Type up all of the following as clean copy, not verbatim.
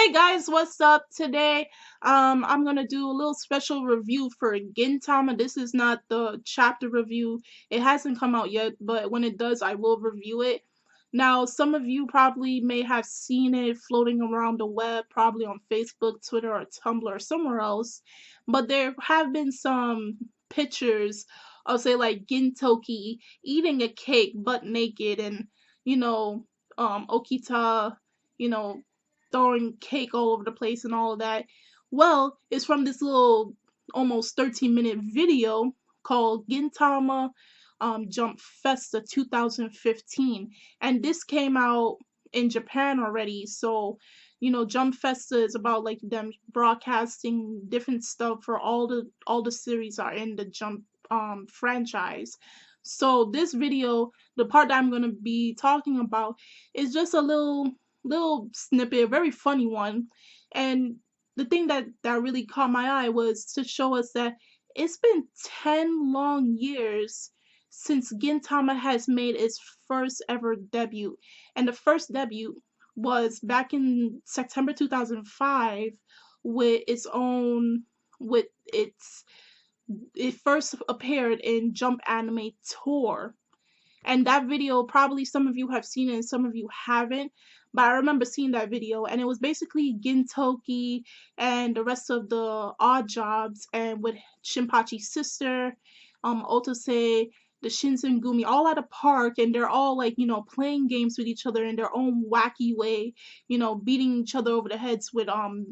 Hey guys, what's up? Today, I'm gonna do a little special review for Gintama. This is not the chapter review. It hasn't come out yet, but when it does, I will review it. Now, some of you probably may have seen it floating around the web, probably on Facebook, Twitter, or Tumblr, or somewhere else. But there have been some pictures of, say, like Gintoki eating a cake butt naked, and you know, Okita, you know throwing cake all over the place and all of that. Well, it's from this little almost 13-minute video called Gintama Jump Festa 2015. And this came out in Japan already. So, Jump Festa is about like them broadcasting different stuff for all the series are in the Jump franchise. So this video, the part that I'm gonna be talking about, is just a little snippet, a very funny one. And the thing that really caught my eye was to show us that it's been 10 long years since Gintama has made its first ever debut. And the first debut was back in September 2005 with its own with its it first appeared in Jump Anime Tour. And that video, probably some of you have seen it and some of you haven't. But I remember seeing that video, and it was basically Gintoki and the rest of the odd jobs, and with Shinpachi's sister, Otose, the Shinsengumi, all at a park, and they're all like, playing games with each other in their own wacky way, beating each other over the heads with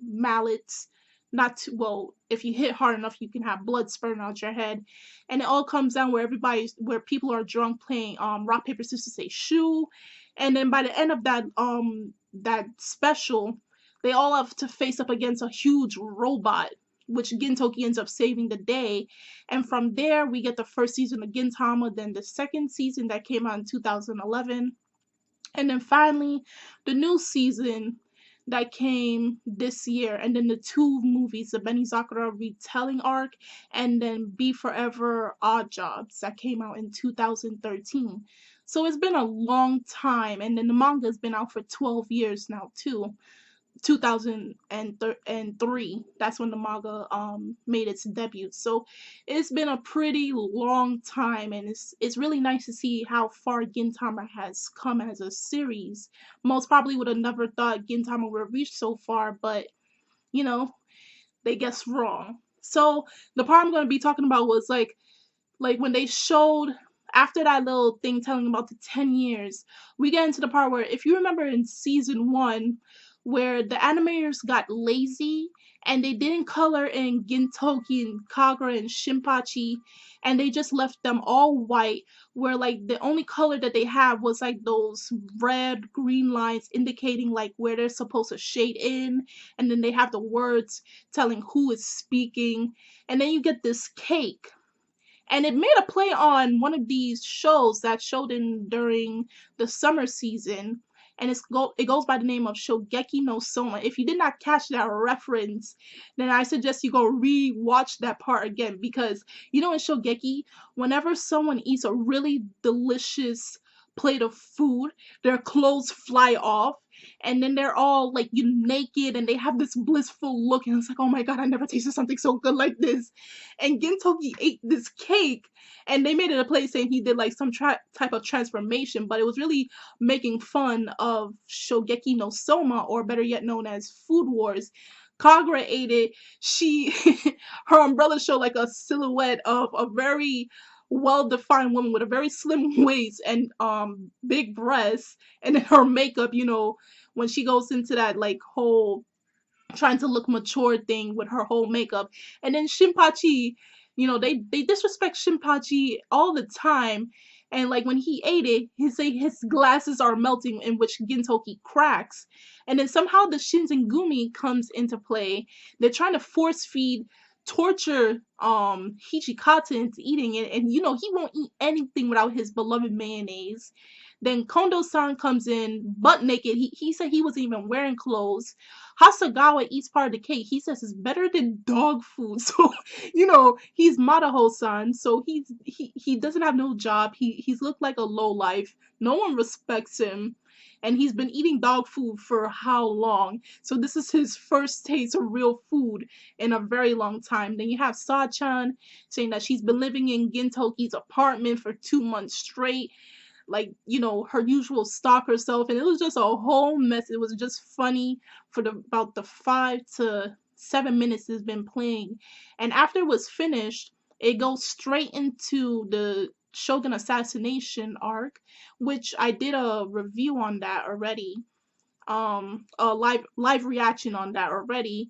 mallets. Not too well, if you hit hard enough, you can have blood spurting out your head. And it all comes down where people are drunk playing rock paper scissors say shoe. And then by the end of that special, they all have to face up against a huge robot, which Gintoki ends up saving the day. And from there we get the first season of Gintama, then the second season that came out in 2011, and then finally the new season that came this year, and then the two movies, the Benizakura retelling arc, and then Be Forever Odd Jobs that came out in 2013. So it's been a long time, and then the manga has been out for 12 years now too. 2003, that's when the manga made its debut. So it's been a pretty long time, and it's really nice to see how far Gintama has come as a series. Most probably would have never thought Gintama would have reached so far, but you know they guessed wrong. So the part I'm going to be talking about was like when they showed, after that little thing telling about the 10 years, we get into the part where, if you remember in season 1, where the animators got lazy and they didn't color in Gintoki and Kagura and Shinpachi, and they just left them all white, where like the only color that they have was like those red green lines indicating like where they're supposed to shade in, and then they have the words telling who is speaking. And then you get this cake, and it made a play on one of these shows that showed in during the summer season, and it goes by the name of Shogeki no Soma. If you did not catch that reference, then I suggest you go re-watch that part again, because in Shogeki, whenever someone eats a really delicious plate of food, their clothes fly off, and then they're all like naked, and they have this blissful look, and it's like, oh my god, I never tasted something so good like this. And Gintoki ate this cake, and they made it a play saying he did like some type of transformation, but it was really making fun of Shogeki no Soma, or better yet known as Food Wars. Kagura ate it. She her umbrella showed like a silhouette of a very well-defined woman with a very slim waist and big breasts, and then her makeup, when she goes into that like whole trying to look mature thing with her whole makeup. And then Shinpachi, they disrespect Shinpachi all the time. And like when he ate it, he say his glasses are melting, in which Gintoki cracks. And then somehow the Shinsengumi comes into play. They're trying to force feed, torture Hichikata into eating it, and he won't eat anything without his beloved mayonnaise. Then Kondo-san comes in butt naked. He said he wasn't even wearing clothes. Hasagawa eats part of the cake. He says it's better than dog food. So, he's Madaho-san. So he doesn't have no job. He's looked like a low life. No one respects him. and he's been eating dog food for how long? So this is his first taste of real food in a very long time. Then you have Sa-chan saying that she's been living in Gintoki's apartment for 2 months straight, like, her usual stalker self, and it was just a whole mess. It was just funny for about the 5 to 7 minutes it's been playing. And after it was finished, it goes straight into the Shogun assassination arc, which I did a review on that already, a live reaction on that already.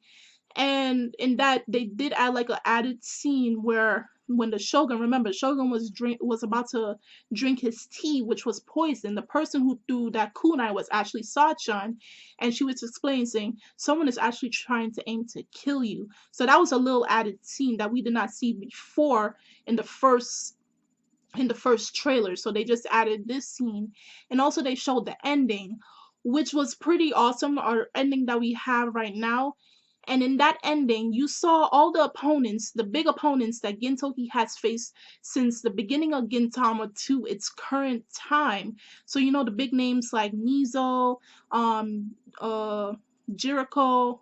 And in that, they did add like a added scene where when the Shogun, remember, Shogun was about to drink his tea, which was poison. The person who threw that kunai was actually Sachan, and she was explaining, saying someone is actually trying to aim to kill you. So that was a little added scene that we did not see before in the first trailer. So they just added this scene, and also they showed the ending, which was pretty awesome, our ending that we have right now. And in that ending, you saw all the opponents, the big opponents that Gintoki has faced since the beginning of Gintama to its current time. So the big names like Nizo, um, uh, Jericho,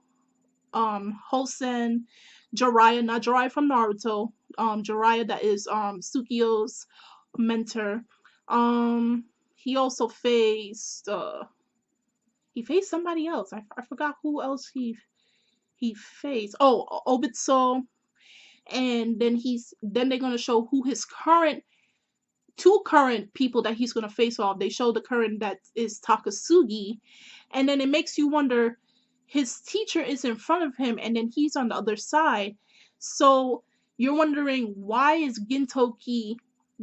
Hosen, Jiraiya, not Jiraiya from Naruto, Jiraiya that is Tsukio's mentor. He also faced somebody else. I forgot who else he faced. Oh, Obitsu, and then they're gonna show who his two current people that he's gonna face off. They show the current that is Takasugi, and then it makes you wonder, his teacher is in front of him and then he's on the other side. So you're wondering, why is Gintoki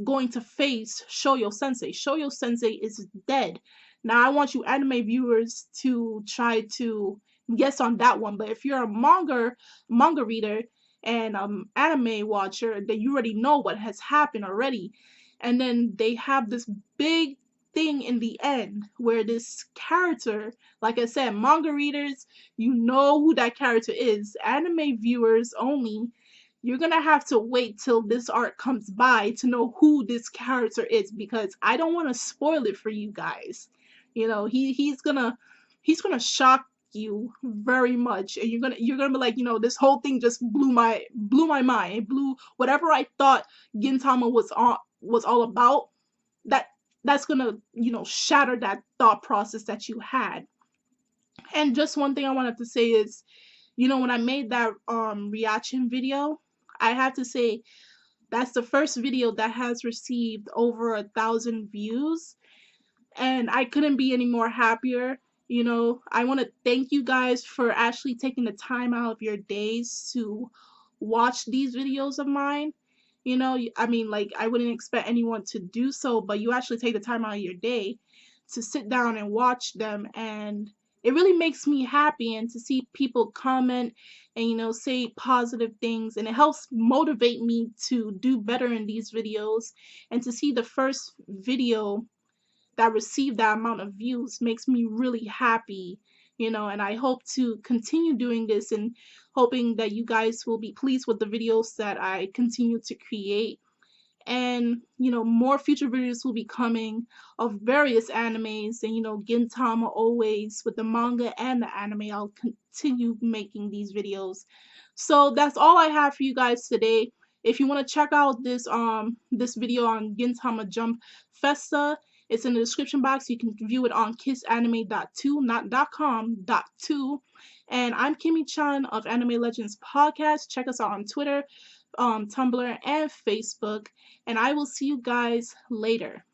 going to face Shoyo Sensei? Shoyo Sensei is dead. Now I want you anime viewers to try to guess on that one. But if you're a manga reader and anime watcher, then you already know what has happened already. And then they have this big thing in the end where this character, like I said, manga readers, you know who that character is. Anime viewers only, you're gonna have to wait till this arc comes by to know who this character is, because I don't want to spoil it for you guys. He's gonna shock you very much, and you're gonna be like, this whole thing just blew my mind. It blew whatever I thought Gintama was all about. That's gonna shatter that thought process that you had. And just one thing I wanted to say is, when I made that reaction video, I have to say that's the first video that has received over 1,000 views, and I couldn't be any more happier. I want to thank you guys for actually taking the time out of your days to watch these videos of mine. I mean, like, I wouldn't expect anyone to do so, but you actually take the time out of your day to sit down and watch them, and it really makes me happy. And to see people comment and say positive things, and it helps motivate me to do better in these videos. And to see the first video that received that amount of views makes me really happy. And I hope to continue doing this, and hoping that you guys will be pleased with the videos that I continue to create. And more future videos will be coming of various animes, and Gintama always with the manga and the anime. I'll continue making these videos. So that's all I have for you guys today. If you want to check out this video on Gintama Jump Festa, it's in the description box. You can view it on kissanime.2, not .com, .2. And I'm Kimmy-chan of Anime Legends Podcast. Check us out on Twitter, Tumblr, and Facebook. And I will see you guys later.